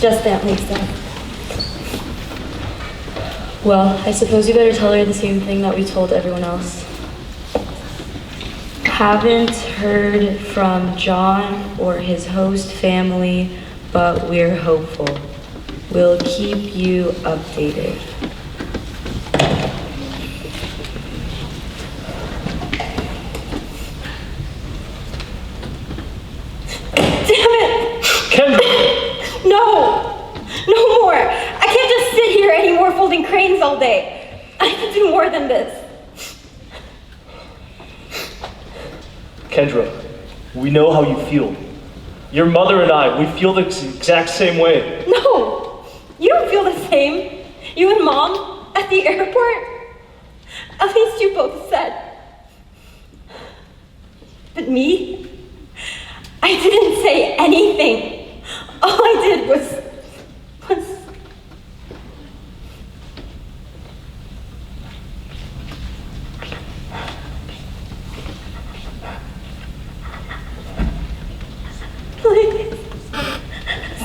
just family stuff. Well, I suppose you better tell her the same thing that we told everyone else. Haven't heard from John or his host family, but we're hopeful. We'll keep you updated. Damn it! Kendra! No! No more! I can't just sit here anymore folding cranes all day. I can do more than this. Kendra, we know how you feel. Your mother and I, we feel the exact same way. No! You don't feel the same. You and Mom at the airport? At least you both said. But me? I didn't say anything. All I did was... Please,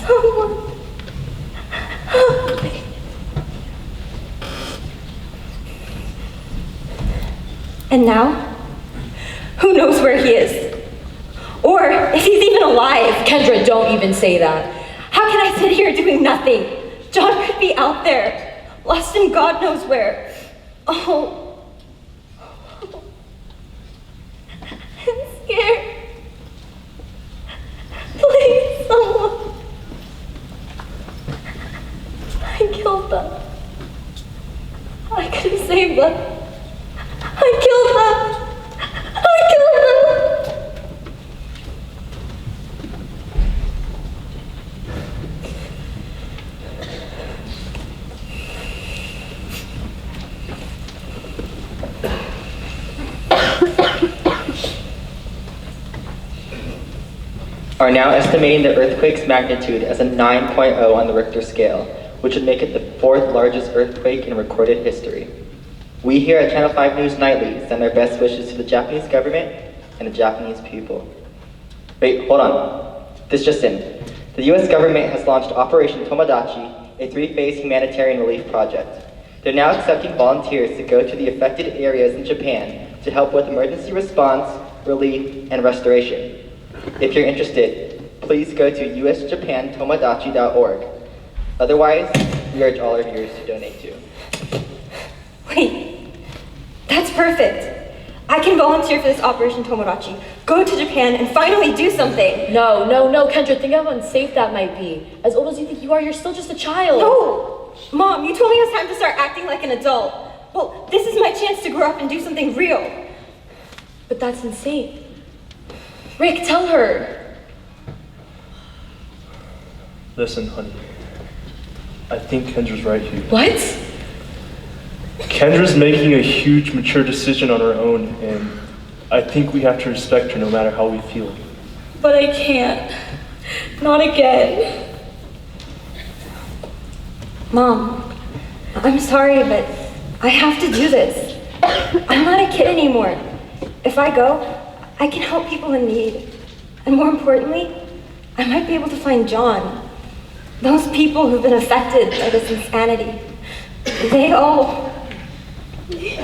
someone help me. And now, who knows where he is? Or if he's even alive. Kendra, don't even say that. How can I sit here doing nothing? John could be out there, lost in God knows where. Oh. I'm scared. Please, someone. I killed them. I could have saved them. I killed them. I killed them. Are now estimating the earthquake's magnitude as a 9.0 on the Richter scale, which would make it the 4th largest earthquake in recorded history. We here at Channel 5 News Nightly send our best wishes to the Japanese government and the Japanese people. Wait, hold on. This just in. The US government has launched Operation Tomodachi, a 3-phase humanitarian relief project. They're now accepting volunteers to go to the affected areas in Japan to help with emergency response, relief, and restoration. If you're interested, please go to usjapantomodachi.org. Otherwise, we urge all our viewers to donate too. Wait, that's perfect. I can volunteer for this Operation Tomodachi, go to Japan, and finally do something. No, Kendra, think of how unsafe that might be. As old as you think you are, you're still just a child. No! Mom, you told me it was time to start acting like an adult. Well, this is my chance to grow up and do something real. But that's insane. Rick, tell her. Listen, honey. I think Kendra's right here. What? Kendra's making a huge, mature decision on her own, and I think we have to respect her no matter how we feel. But I can't. Not again. Mom, I'm sorry, but I have to do this. I'm not a kid anymore. If I go, I can help people in need. And more importantly, I might be able to find John. Those people who've been affected by this insanity, they all need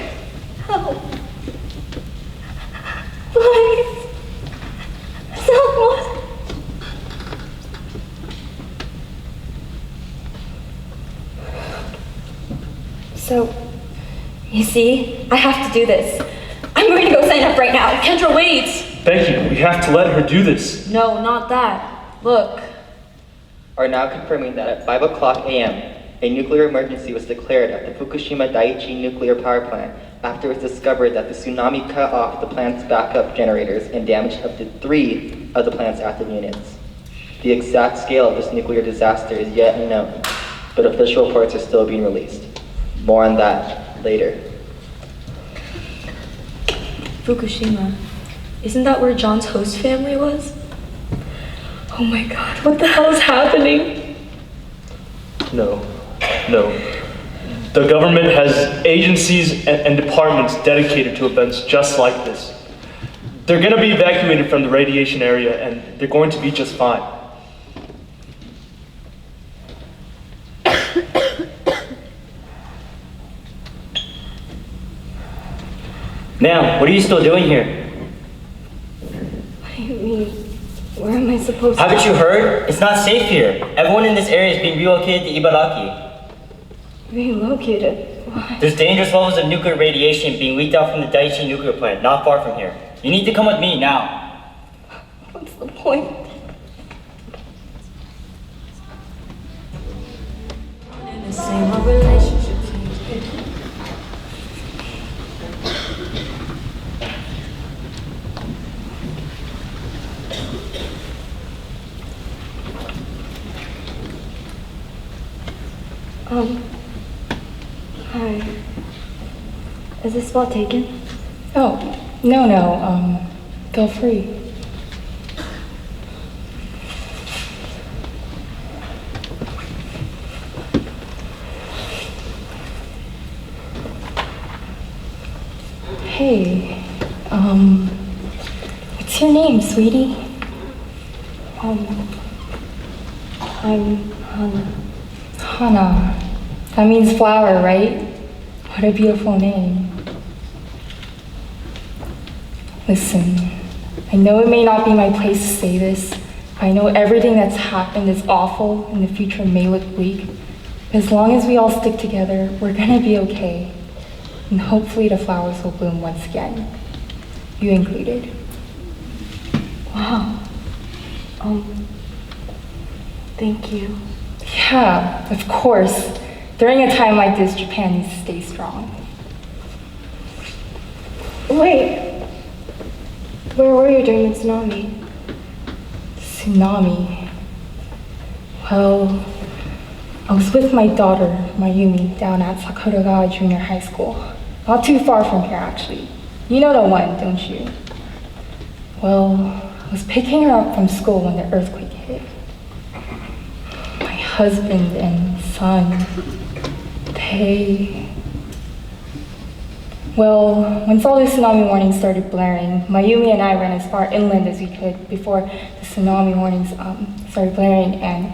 help. Please, someone. So, you see, I have to do this. I'm going to go sign up right now. Kendra, wait! Thank you. We have to let her do this. No, not that. Look. Are now confirming that at 5 o'clock a.m., a nuclear emergency was declared at the Fukushima Daiichi nuclear power plant after it was discovered that the tsunami cut off the plant's backup generators and damaged up to 3 of the plant's active units. The exact scale of this nuclear disaster is yet unknown, but official reports are still being released. More on that later. Fukushima. Isn't that where John's host family was? Oh my god, what the hell is happening? No. The government has agencies and departments dedicated to events just like this. They're going to be evacuated from the radiation area, and they're going to be just fine. Ma'am, what are you still doing here? What do you mean? Where am I supposed to? Haven't you heard? It's not safe here. Everyone in this area is being relocated to Ibaraki. Relocated? Why? There's dangerous levels of nuclear radiation being leaked out from the Daiichi nuclear plant, not far from here. You need to come with me now. What's the point? Hi. Is this spot taken? Oh, no, feel free. Hey, what's your name, sweetie? I'm Hana. Hana. That means flower, right? What a beautiful name. Listen, I know it may not be my place to say this. I know everything that's happened is awful and the future may look bleak. But as long as we all stick together, we're gonna be okay. And hopefully the flowers will bloom once again. You included. Wow. Thank you. Yeah, of course. During a time like this, Japan needs to stay strong. Wait. Where were you during the tsunami? Tsunami. Well, I was with my daughter, Mayumi, down at Sakuragawa Junior High School. Not too far from here, actually. You know the one, don't you? Well, I was picking her up from school when the earthquake hit. My husband and son, Well, once all the tsunami warnings started blaring, Mayumi and I ran as far inland as we could before the tsunami warnings started blaring, and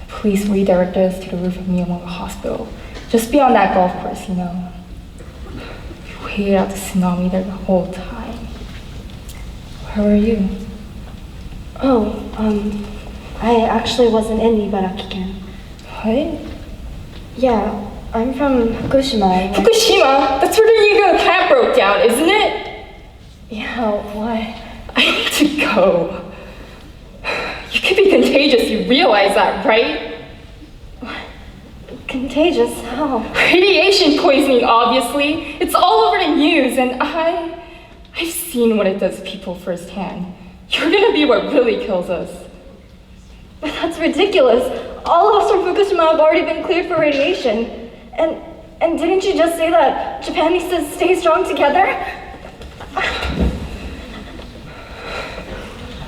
the police redirected us to the roof of Miyamoto Hospital, just beyond that golf course, you know. We waited out the tsunami there the whole time. Where were you? I actually wasn't in Ibaraki-ken. What? Yeah, I'm from Fukushima. Fukushima? That's where the nuclear plant broke down, isn't it? Yeah, what? I need to go. You could be contagious, you realize that, right? Contagious? How? Radiation poisoning, obviously. It's all over the news, and I've seen what it does to people firsthand. You're gonna be what really kills us. But that's ridiculous. All of us from Fukushima have already been cleared for radiation. And didn't you just say that Japan needs to stay strong together?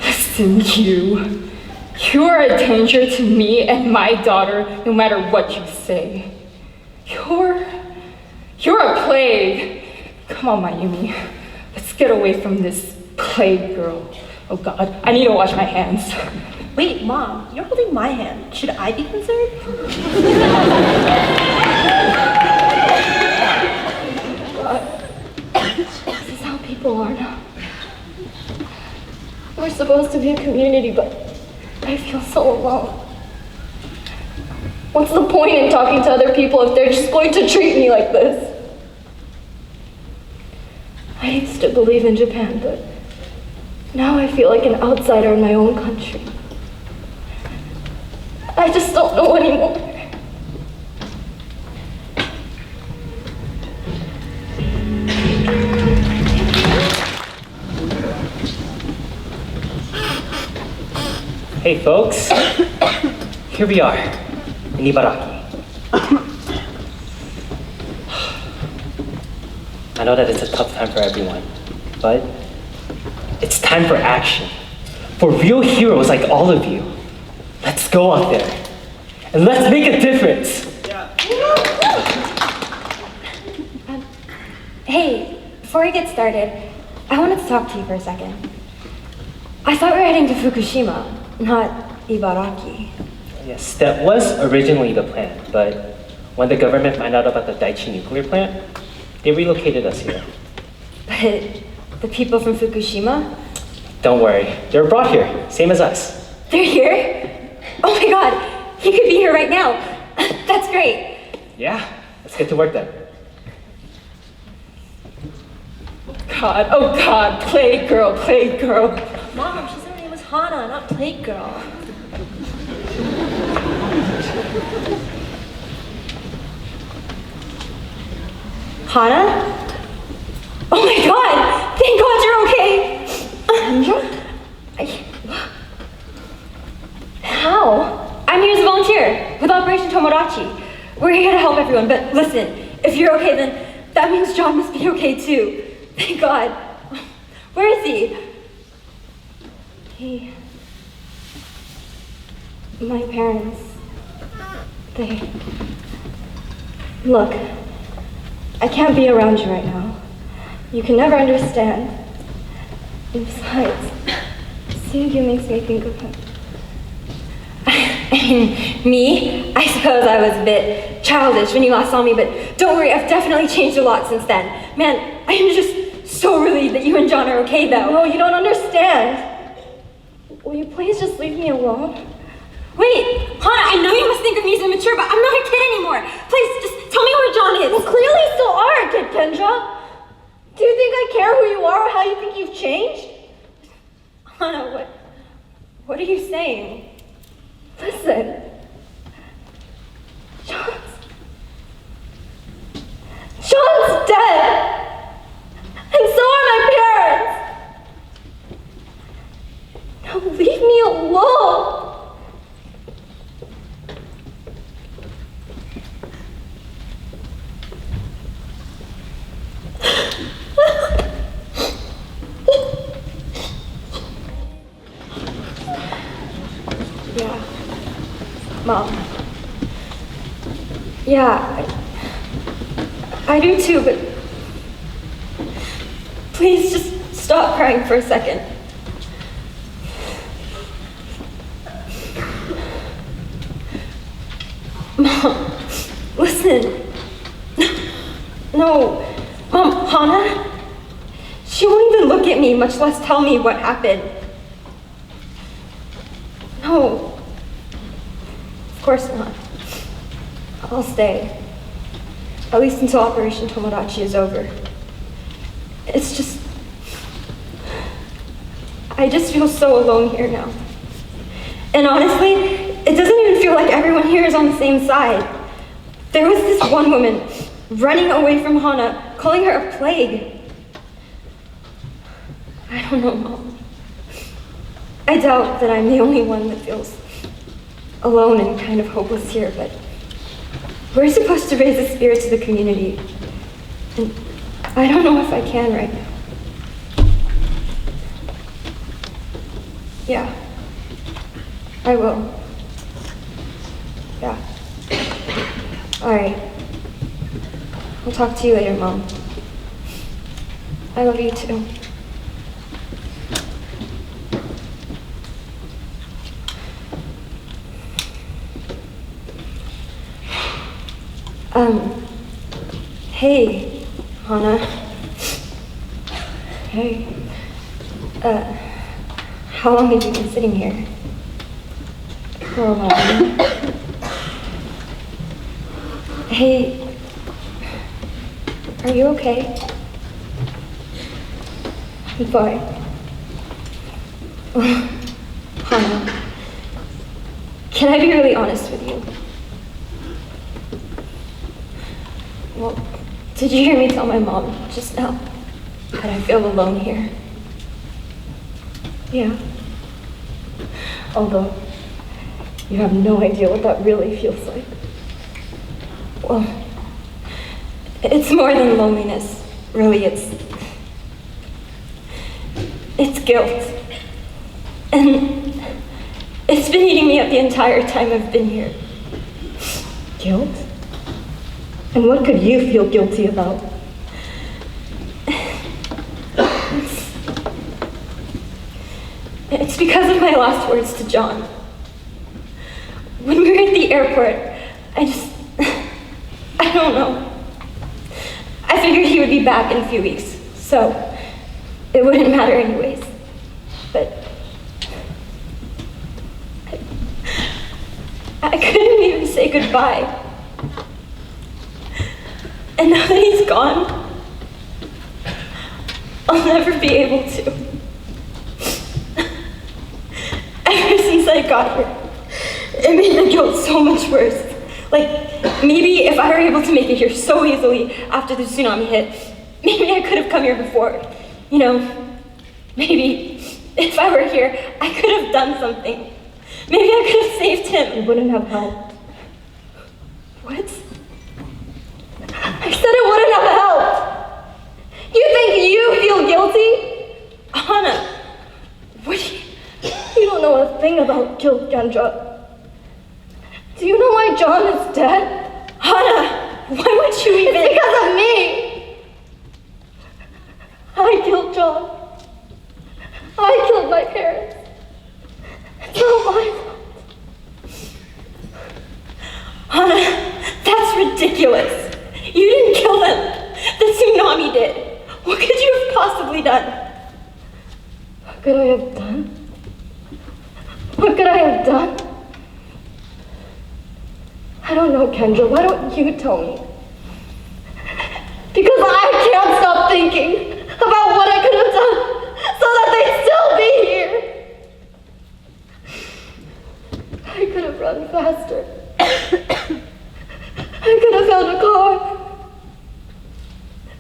Listen, you are a danger to me and my daughter, no matter what you say. You're a plague. Come on, Mayumi. Let's get away from this plague girl. Oh God, I need to wash my hands. Wait, Mom, you're holding my hand. Should I be concerned? This is how people are now. We're supposed to be a community, but I feel so alone. What's the point in talking to other people if they're just going to treat me like this? I used to believe in Japan, but now I feel like an outsider in my own country. I just don't know anymore. Hey folks, here we are, in Ibaraki. I know that it's a tough time for everyone, but it's time for action. For real heroes like all of you. Let's go out there, and let's make a difference. Hey, before we get started, I wanted to talk to you for a second. I thought we were heading to Fukushima, not Ibaraki. Yes, that was originally the plan, but when the government found out about the Daiichi nuclear plant, they relocated us here. But the people from Fukushima, Don't worry, they were brought here, same as us. they're here? Oh my god, he could be here right now. That's great. Yeah, let's get to work then. God, oh God, Plague Girl, Plague Girl. Mom, she said her name was Hana, not Plague Girl. Hana? Oh my god! Thank god you're okay! How? I'm here as a volunteer with Operation Tomodachi. We're here to help everyone, but listen, if you're okay, then that means John must be okay too. Thank god. Where is he? My parents, Look, I can't be around you right now. You can never understand. And besides, seeing you makes me think of him. Me? I suppose I was a bit childish when you last saw me, but don't worry, I've definitely changed a lot since then. Man, I am just so relieved that you and John are okay though. No, you don't understand. Will you please just leave me alone? Wait, Hana, I know you must think of me as immature, but I'm not a kid anymore. Please, just tell me where John is. Well, clearly you still are a kid, Kendra. Do you think I care who you are or how you think you've changed? Hana, what are you saying? Listen. John's dead. And so are my parents. Now leave me alone. Yeah. Mom. Yeah, I do too, but please just stop crying for a second. Mom, listen. No, Mom, Hana, she won't even look at me, much less tell me what happened. No. Of course not. I'll stay. At least until Operation Tomodachi is over. It's just... I just feel so alone here now. And honestly, it doesn't even feel like everyone here is on the same side. There was this one woman running away from Hana, calling her a plague. I don't know, Mom. I doubt that I'm the only one that feels alone and kind of hopeless here, but we're supposed to raise the spirits of the community, and I don't know if I can right now. Yeah, I will. Yeah. All right. I'll talk to you later, Mom. I love you too. Hey, Hana. Hey. How long have you been sitting here? For a while. Hey, are you okay? Bye. Hana, can I be really honest with you? Well, did you hear me tell my mom just now that I feel alone here? Yeah. Although, you have no idea what that really feels like. Well, it's more than loneliness. Really, it's guilt. And it's been eating me up the entire time I've been here. Guilt? And what could you feel guilty about? It's because of my last words to John. When we were at the airport, I don't know. I figured he would be back in a few weeks, So, it wouldn't matter anyways. But I couldn't even say goodbye. And now that he's gone, I'll never be able to. Ever since I got here, it made the guilt so much worse. Like, maybe if I were able to make it here so easily after the tsunami hit, maybe I could have come here before. You know, maybe if I were here, I could have done something. Maybe I could have saved him. You wouldn't have helped. What? I said it wouldn't have helped. You think you feel guilty? Hana, what do you... You don't know a thing about guilt, Kendra. Do you know why John is dead? Hana, why would you even... It's because of me! I killed John. I killed my parents. It's not my fault. Hana, that's ridiculous. You didn't kill them. The tsunami did. What could you have possibly done? What could I have done? What could I have done? I don't know, Kendra. Why don't you tell me? Because I can't stop thinking about what I could have done so that they'd still be here. I could have run faster. I could have found a car.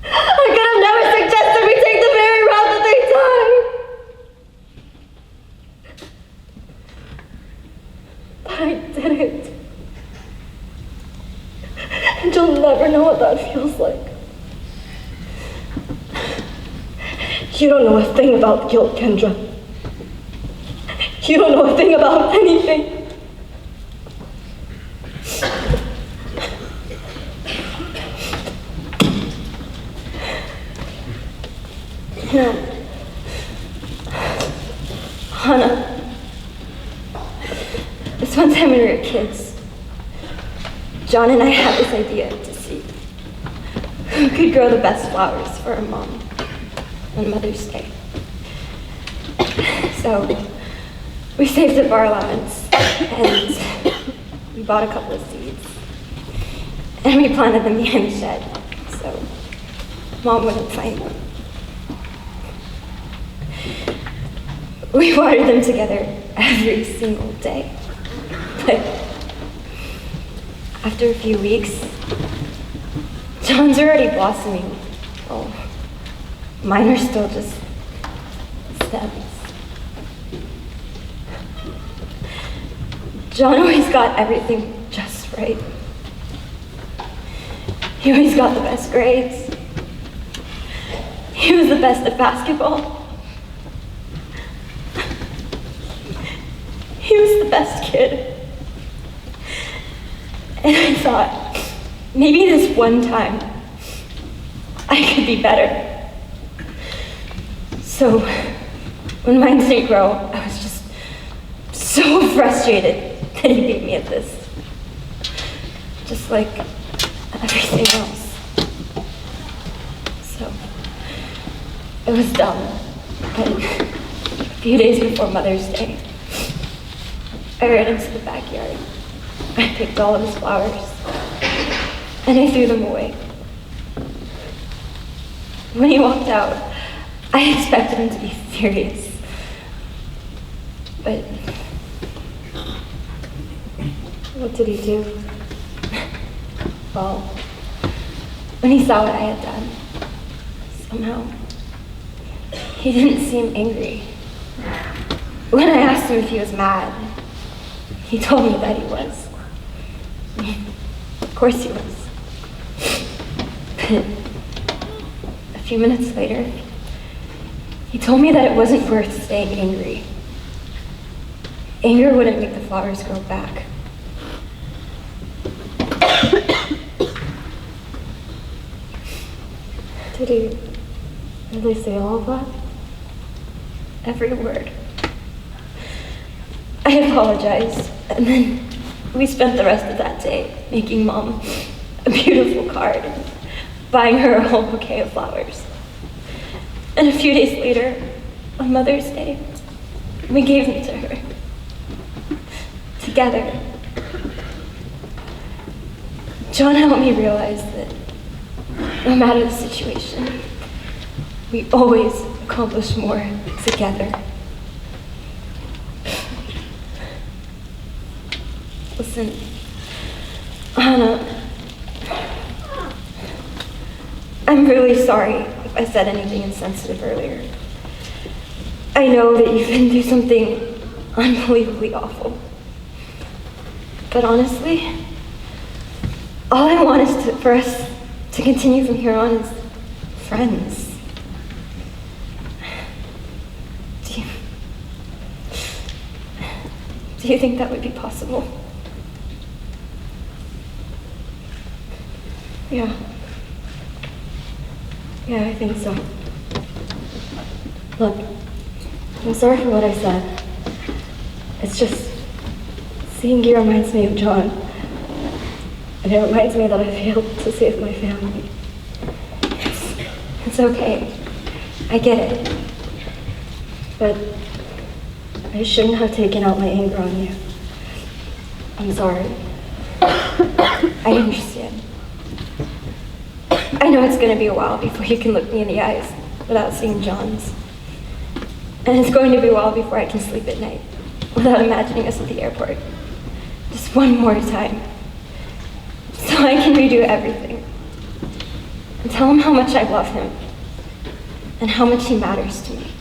I could have never suggested we take the ferry route that they died. But I didn't. And you'll never know what that feels like. You don't know a thing about guilt, Kendra. You don't know a thing about anything. You know, Hana, this one time when we were kids, John and I had this idea to see who could grow the best flowers for our mom on Mother's Day. So we saved up our allowance and we bought a couple of seeds and we planted them behind the shed so Mom wouldn't find them. We watered them together every single day. But after a few weeks, John's already blossoming. Oh, mine are still just stems. John always got everything just right. He always got the best grades. He was the best at basketball. He was the best kid. And I thought, maybe this one time, I could be better. So, when mine didn't grow, I was just so frustrated that he beat me at this. Just like everything else. So, it was dumb. But a few days before Mother's Day, I ran into the backyard. I picked all of his flowers, and I threw them away. When he walked out, I expected him to be furious. But what did he do? Well, when he saw what I had done, somehow, he didn't seem angry. When I asked him if he was mad, he told me that he was. Of course he was. But a few minutes later, he told me that it wasn't worth staying angry. Anger wouldn't make the flowers grow back. Did he really say all of that? Every word. I apologized, and then we spent the rest of that day making Mom a beautiful card and buying her a whole bouquet of flowers. And a few days later, on Mother's Day, we gave them to her. Together. John helped me realize that no matter the situation, we always accomplish more together. Listen, Hannah, I'm really sorry if I said anything insensitive earlier. I know that you've been through something unbelievably awful. But honestly, all I want is for us to continue from here on as friends. Do you think that would be possible? Yeah. Yeah, I think so. Look, I'm sorry for what I said. It's just, seeing you reminds me of John. And it reminds me that I failed to save my family. It's okay. I get it. But I shouldn't have taken out my anger on you. I'm sorry. I understand. I know it's gonna be a while before you can look me in the eyes without seeing John's. And it's going to be a while before I can sleep at night without imagining us at the airport. Just one more time. So I can redo everything. And tell him how much I love him. And how much he matters to me.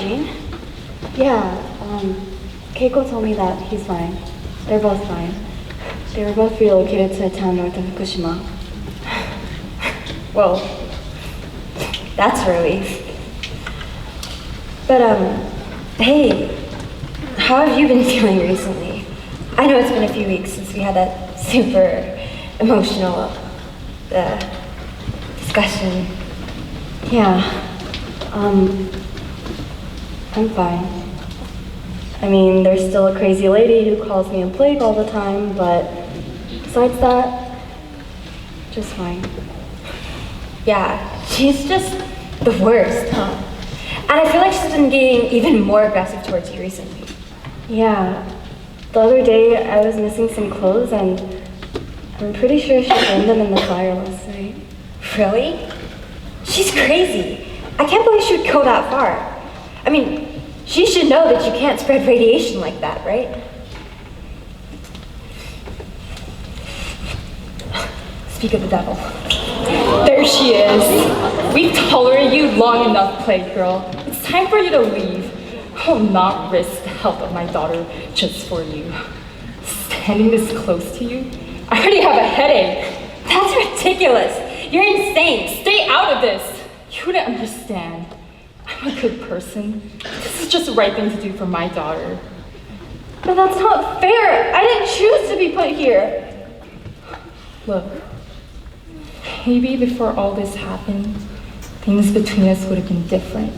pain? Yeah, Keiko told me that he's fine. They're both fine. They were both relocated to a town north of Fukushima. Well, that's a relief. But, hey, how have you been feeling recently? I know it's been a few weeks since we had that super emotional, discussion. Yeah, I'm fine. I mean, there's still a crazy lady who calls me a plague all the time, but besides that, just fine. Yeah, she's just the worst, huh? And I feel like she's been getting even more aggressive towards you recently. Yeah, the other day I was missing some clothes and I'm pretty sure she burned them in the fire last night. Really? She's crazy. I can't believe she would go that far. I mean, she should know that you can't spread radiation like that, right? Speak of the devil. There she is. We've tolerated you long enough, Playgirl. It's time for you to leave. I will not risk the health of my daughter just for you. Standing this close to you? I already have a headache. That's ridiculous. You're insane. Stay out of this. You wouldn't understand. I'm a good person. This is just the right thing to do for my daughter. But that's not fair. I didn't choose to be put here. Look, maybe before all this happened, things between us would have been different.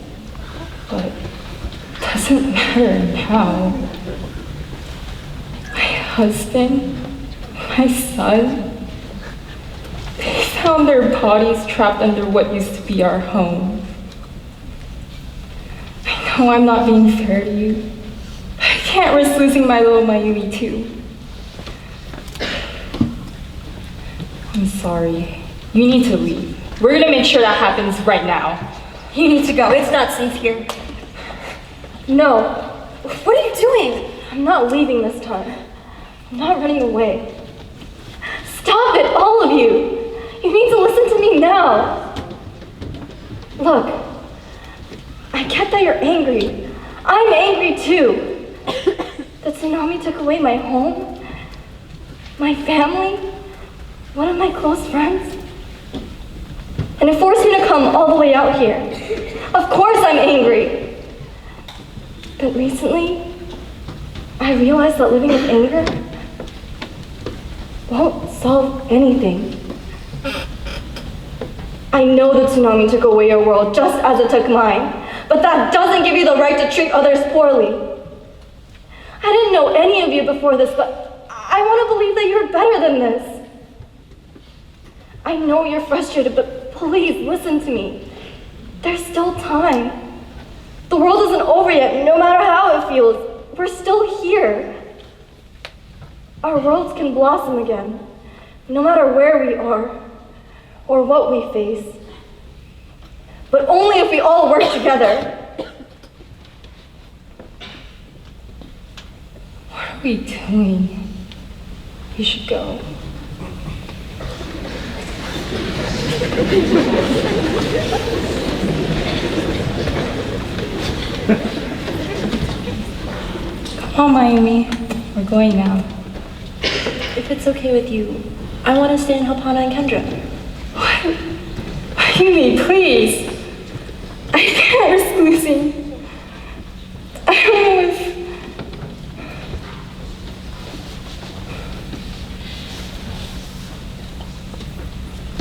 But it doesn't matter now. My husband, my son, they found their bodies trapped under what used to be our home. I know I'm not being fair to you. I can't risk losing my little Mayumi too. I'm sorry. You need to leave. We're gonna make sure that happens right now. You need to go. It's not safe here. No. What are you doing? I'm not leaving this time. I'm not running away. Stop it, all of you. You need to listen to me now. Look, I get that you're angry. I'm angry too. The tsunami took away my home, my family, one of my close friends, and it forced me to come all the way out here. Of course I'm angry. But recently, I realized that living with anger won't solve anything. I know the tsunami took away your world just as it took mine, but that doesn't give you the right to treat others poorly. I didn't know any of you before this, but I want to believe that you're better than this. I know you're frustrated, but please listen to me. There's still time. The world isn't over yet, no matter how it feels. We're still here. Our worlds can blossom again, no matter where we are or what we face. But only if we all work together. What are we doing? You should go. Come on, Mayumi. We're going now. If it's okay with you, I want to stay and help Hana and Kendra. What? Mayumi, please. I can't risk losing. I don't know if...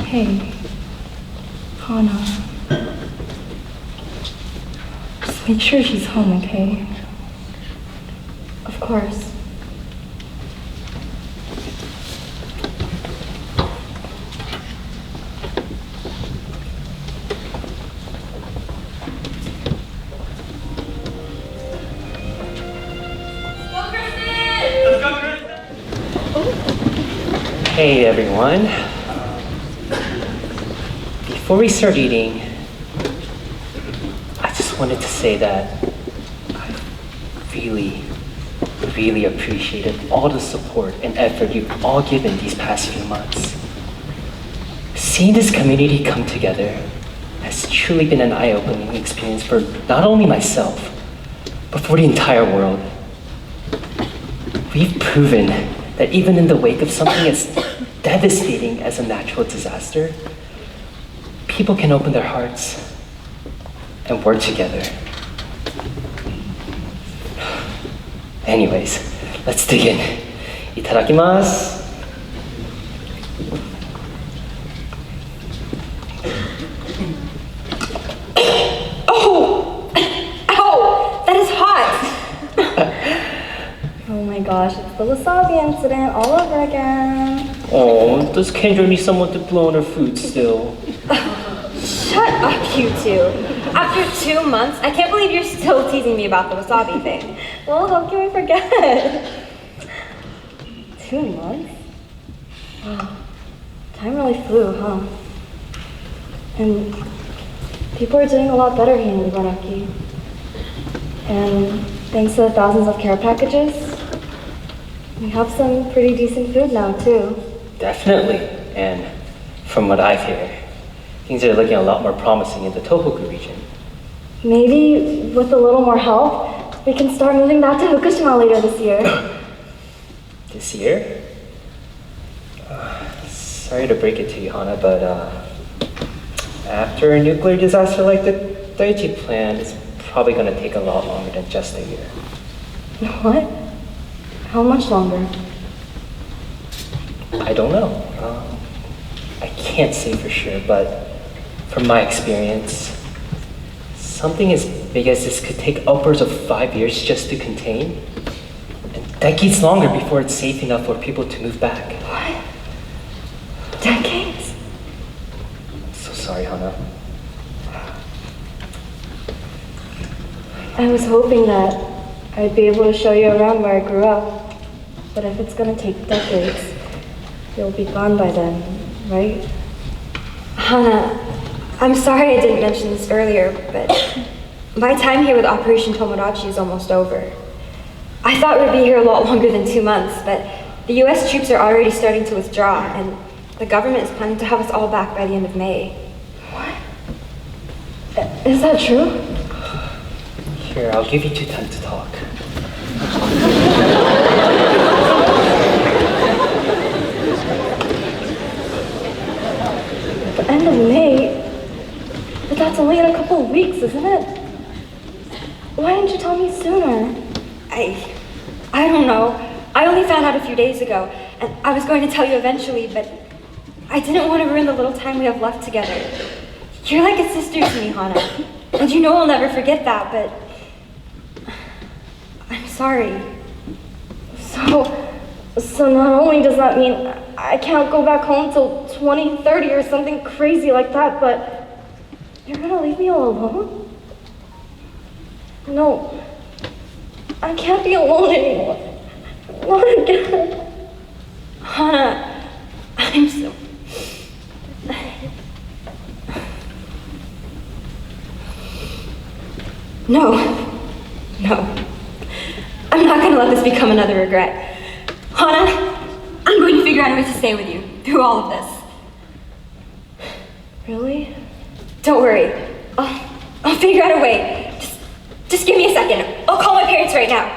Hey, Hana. Just make sure she's home, okay? Of course. Hey everyone. Before we start eating, I just wanted to say that I really appreciated all the support and effort you've all given these past few months. Seeing this community come together has truly been an eye-opening experience for not only myself, but for the entire world. We've proven that even in the wake of something as devastating as a natural disaster, people can open their hearts and work together. Anyways, let's dig in. Itadakimasu. Oh my gosh, it's the wasabi incident all over again. Oh, does Kendra need someone to blow on her food still? Shut up, you two. After 2 months, I can't believe you're still teasing me about the wasabi thing. Well, how can we forget? 2 months? Wow. Time really flew, huh? And people are doing a lot better here in Ibaraki. And thanks to the thousands of care packages, we have some pretty decent food now, too. Definitely. And from what I've heard, things are looking a lot more promising in the Tohoku region. Maybe with a little more help, we can start moving back to Fukushima later this year. This year? Sorry to break it to you, Hana, but after a nuclear disaster like the Daiichi plan, it's probably going to take a lot longer than just a year. What? How much longer? I don't know. I can't say for sure, but from my experience, something as big as this could take upwards of 5 years just to contain. And decades longer before it's safe enough for people to move back. What? Decades? So sorry, Hana. I was hoping that I'd be able to show you around where I grew up. But if it's gonna take decades, you'll be gone by then, right? Hana, I'm sorry I didn't mention this earlier, but my time here with Operation Tomodachi is almost over. I thought we'd be here a lot longer than 2 months, but the US troops are already starting to withdraw, and the government is planning to have us all back by the end of May. What? Is that true? Here, I'll give you 2 times to talk. The end of May? But that's only in a couple of weeks, isn't it? Why didn't you tell me sooner? I don't know. I only found out a few days ago, and I was going to tell you eventually, but I didn't want to ruin the little time we have left together. You're like a sister to me, Hana, and you know I'll never forget that, but I'm sorry. So not only does that mean I can't go back home till 2030 or something crazy like that, but you're gonna leave me all alone? No, I can't be alone anymore. Not again. Hana, I'm so... No. I'm not gonna let this become another regret. Hana, I'm going to figure out a way to stay with you through all of this. Really? Don't worry. I'll figure out a way. Just give me a second. I'll call my parents right now.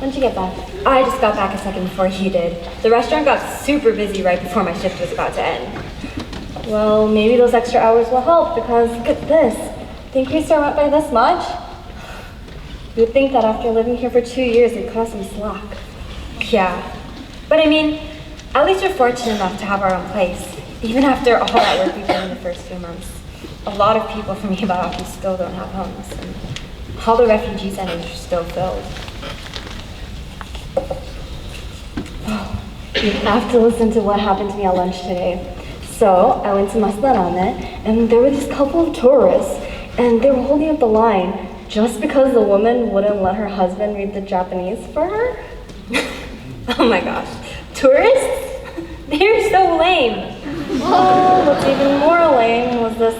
When'd you get back? I just got back a second before you did. The restaurant got super busy right before my shift was about to end. Well, maybe those extra hours will help because look at this. The increase our rent by this much? You'd think that after living here for 2 years, it'd cut some slack. Yeah, but I mean, at least we're fortunate enough to have our own place, even after all that work we've done in the first few months. A lot of people from Ibaraki still don't have homes, and all the refugee centers are still filled. Oh, you have to listen to what happened to me at lunch today. So, I went to Masadarame, and there were this couple of tourists, and they were holding up the line just because the woman wouldn't let her husband read the Japanese for her. Oh my gosh, tourists? They're so lame. Oh, what's even more lame was this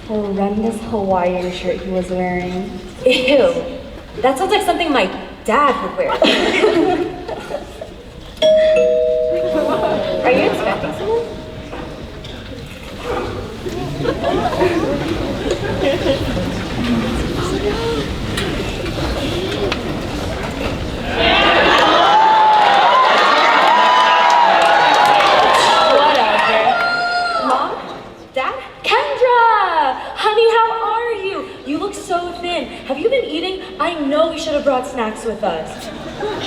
horrendous Hawaiian shirt he was wearing. Ew, that sounds like something my dad would wear. Are you expecting someone? Have you been eating? I know we should have brought snacks with us.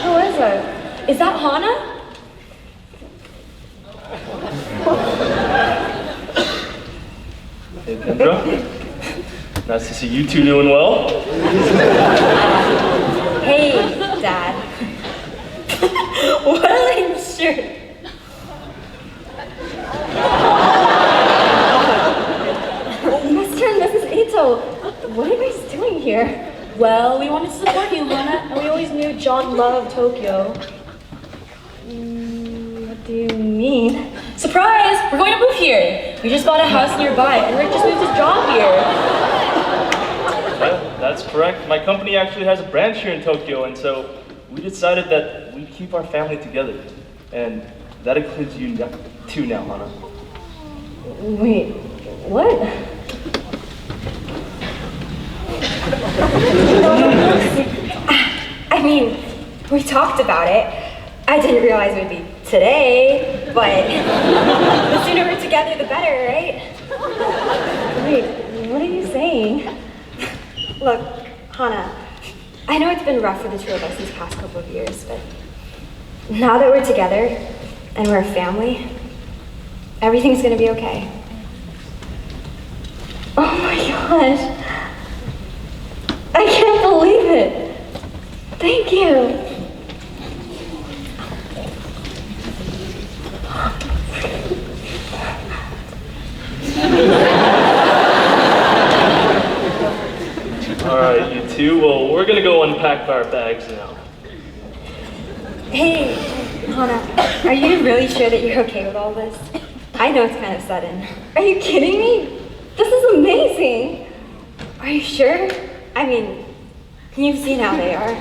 Who is it? Is that Hana? Hey, Kendra. Nice to see you two doing well. Hey, Dad. What a lame shirt. Mr. and Mrs. Ito, what are you guys doing here? Well, we wanted to support you, Hana, and we always knew John loved Tokyo. What do you mean? Surprise! We're going to move here. We just bought a house nearby, and Rick just moved his job here. Yeah, that's correct. My company actually has a branch here in Tokyo, and so we decided that we'd keep our family together. And that includes you too now, Hana. Wait, what? I mean, we talked about it. I didn't realize it would be today, but the sooner we're together, the better, right? Wait, what are you saying? Look, Hana, I know it's been rough for the two of us these past couple of years, but now that we're together and we're a family, everything's gonna be okay. Oh my gosh. I can't believe it. Thank you. All right, you two. Well, we're gonna go unpack our bags now. Hey, Hana, are you really sure that you're okay with all this? I know it's kind of sudden. Are you kidding me? This is amazing. Are you sure? I mean, you've seen how they are.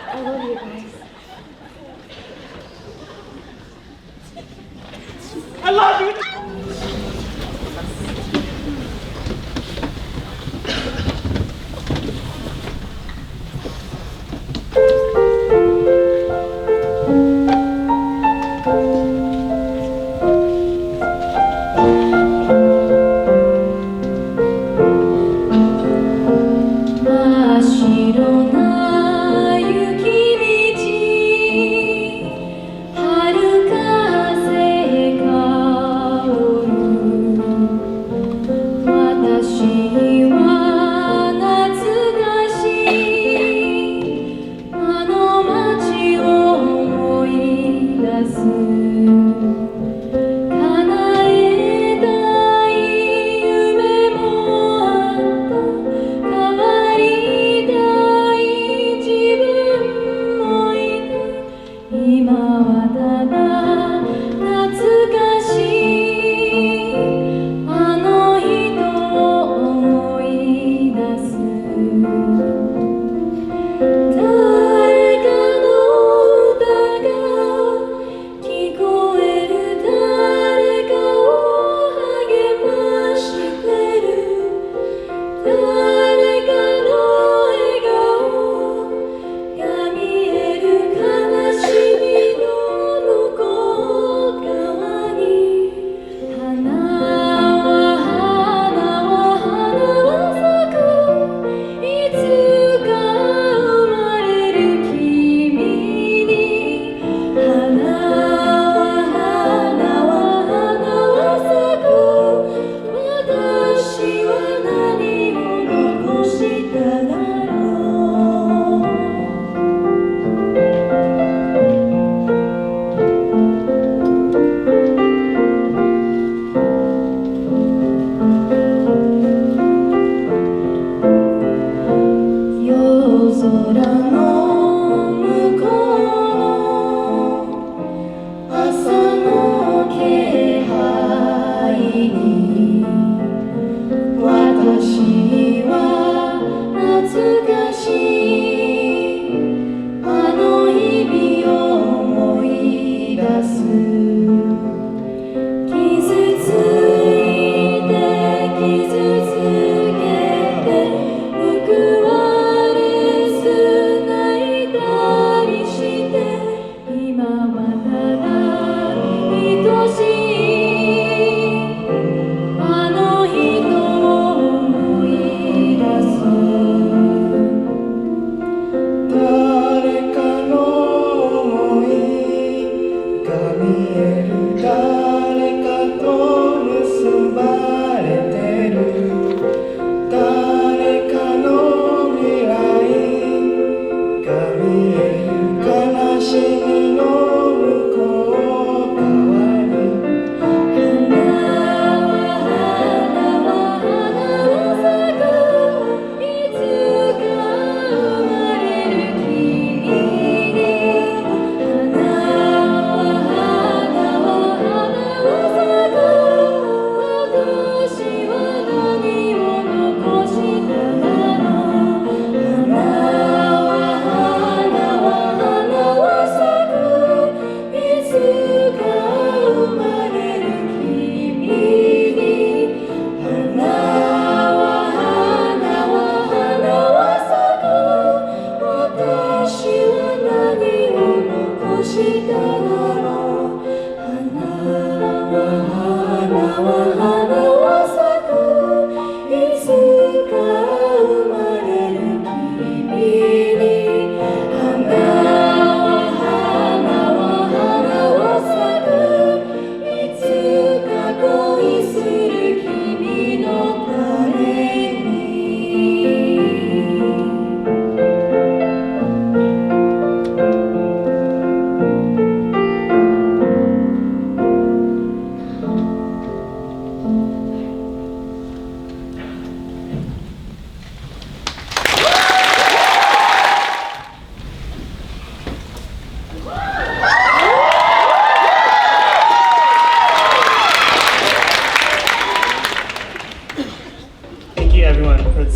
I love you guys. I love you.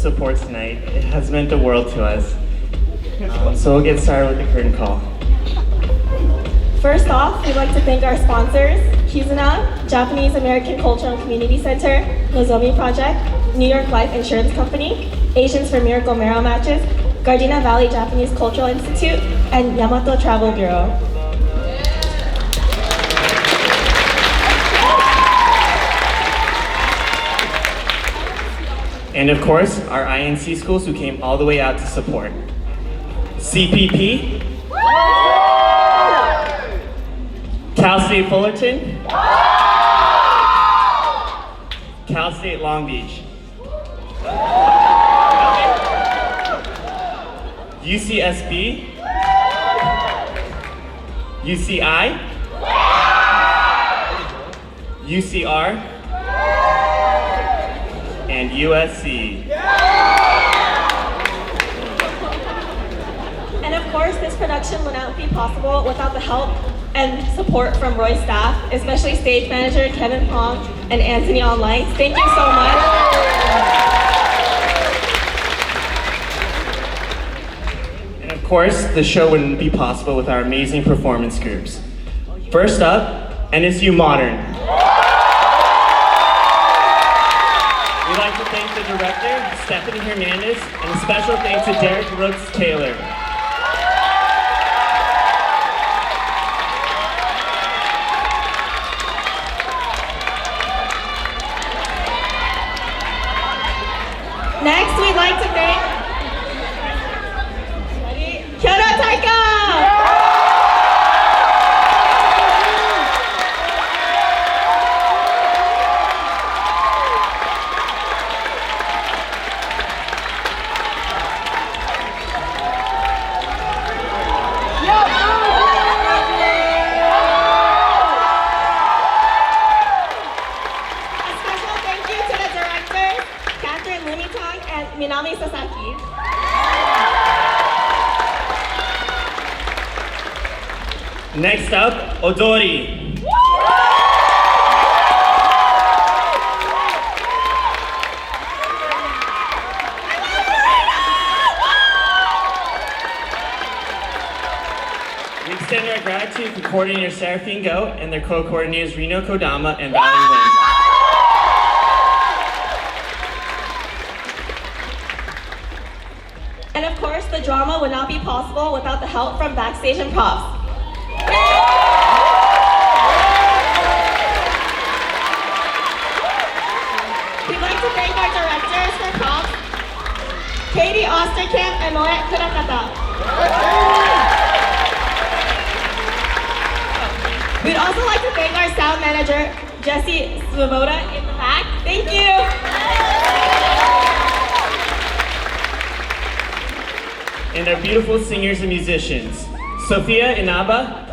support tonight. It has meant the world to us. So we'll get started with the curtain call. First off, we'd like to thank our sponsors, Kizuna, Japanese American Cultural Community Center, Nozomi Project, New York Life Insurance Company, Asians for Miracle Marrow Matches, Gardena Valley Japanese Cultural Institute, and Yamato Travel Bureau. And of course, our INC schools who came all the way out to support. CPP, Cal State Fullerton, Cal State Long Beach, UCSB, UCI, UCR, and USC. And of course, this production would not be possible without the help and support from Roy's staff, especially stage manager Kevin Pong and Anthony on lights. Thank you so much. And of course, the show wouldn't be possible with our amazing performance groups. First up, NSU Modern. We'd like to thank the director, Stephanie Hernandez, and a special thanks to Derek Rooks Taylor. Next, we'd like to thank Kyodo Taiko! Minami Sasaki. Next up, Odori. We extend our gratitude for coordinator Seraphine Go and their co-coordinators Rino Kodama and Valerie Lin. And of course, the drama would not be possible without the help from backstage and props. We'd like to thank our directors for props, Katie Osterkamp and Moet Kurakata. We'd also like to thank our sound manager, Jesse Svoboda in the back. Thank you. And our beautiful singers and musicians, Sophia Inaba,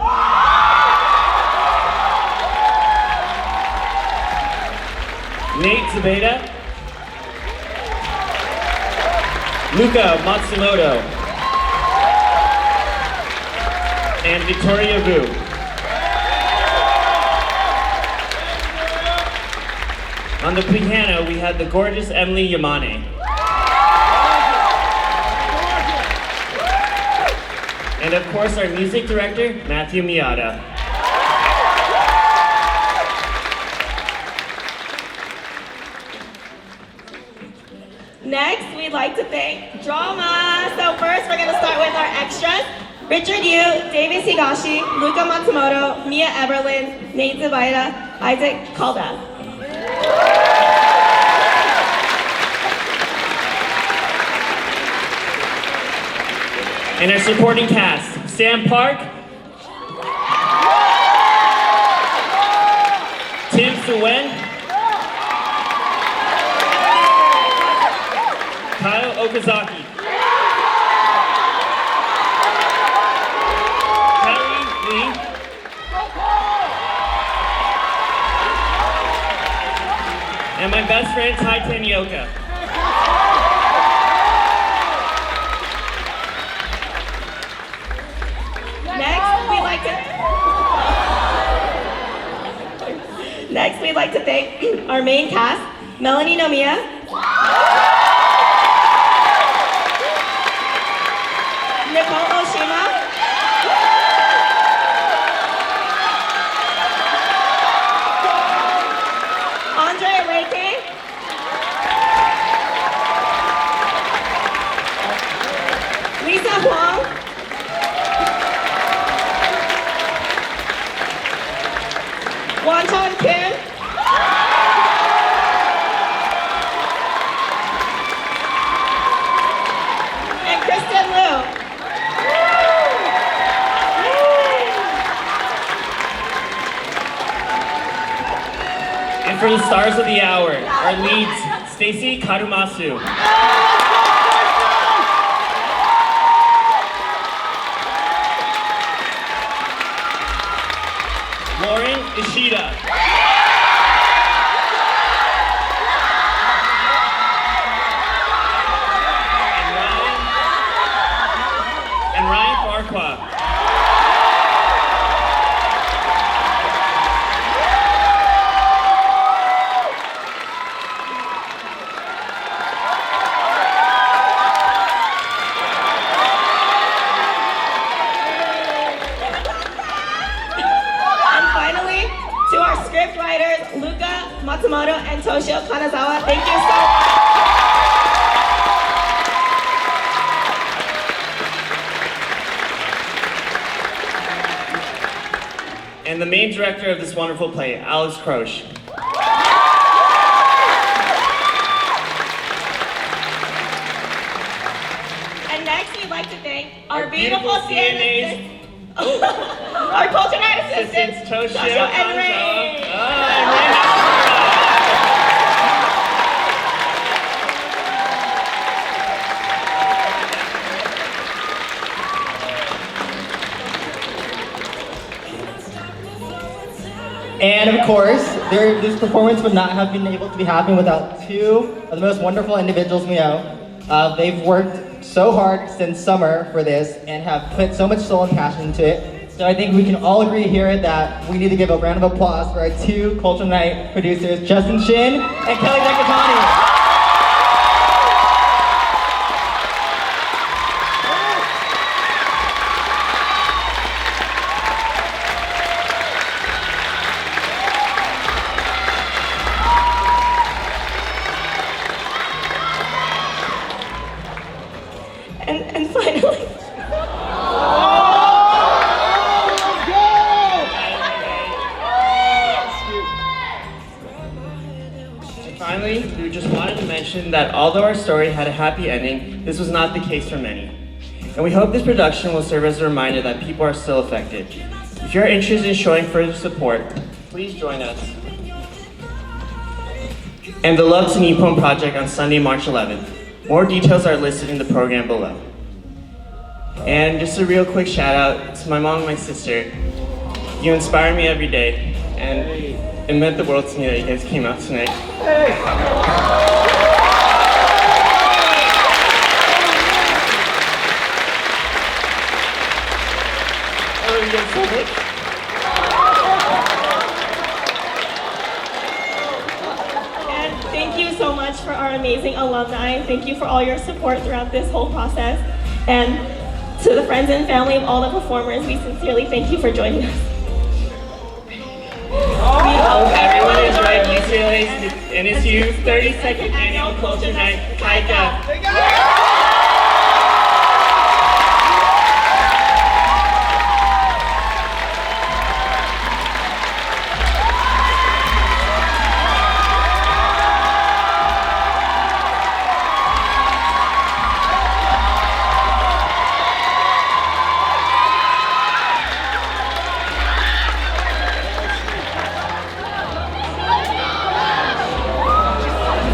Nate Zubeda, Luca Matsumoto, and Victoria Vu. On the piano, we had the gorgeous Emily Yamane. And of course, our music director, Matthew Miata. Next, we'd like to thank drama. So first, we're gonna start with our extras. Richard Yu, David Higashi, Luca Matsumoto, Mia Eberlin, Nate Zubaida, Isaac Calda. And our supporting cast, Sam Park, Tim Suen, Kyle Okazaki, Harry Lee, and my best friend, Tai Tanioka. Next, we'd like to thank our main cast, Melanie Nomiya, Nicole Oshima, Andre Reike, Lisa Huang, Wonton Kim, and Kristen Liu. And for the stars of the hour, our leads, Stacy Karumasu, Lauren Ishida, and Ryan Farquhar. Matsumoto and Toshio Kanazawa, thank you so much. And the main director of this wonderful play, Alex Croce. And next, we'd like to thank our beautiful CNAs, our culture night assistants, Toshio and Ray. And of course, this performance would not have been able to be happening without two of the most wonderful individuals we know. They've worked so hard since summer for this and have put so much soul and passion into it. So I think we can all agree here that we need to give a round of applause for our two Culture Night producers, Justin Shin and Kelly Decatani. And finally, Finally, we just wanted to mention that although our story had a happy ending, this was not the case for many. And we hope this production will serve as a reminder that people are still affected. If you're interested in showing further support, please join us and the Love to Nippon Project on Sunday, March 11th. More details are listed in the program below. And just a real quick shout out to my mom and my sister. You inspire me every day, and it meant the world to me that you guys came out tonight. Oh, you guys so much. and thank you so much for our amazing alumni. Thank you for all your support throughout this whole process. And to the friends and family of all the performers, we sincerely thank you for joining us. We hope everyone enjoyed UCLA's NSU 32nd Annual Culture Night Kaika.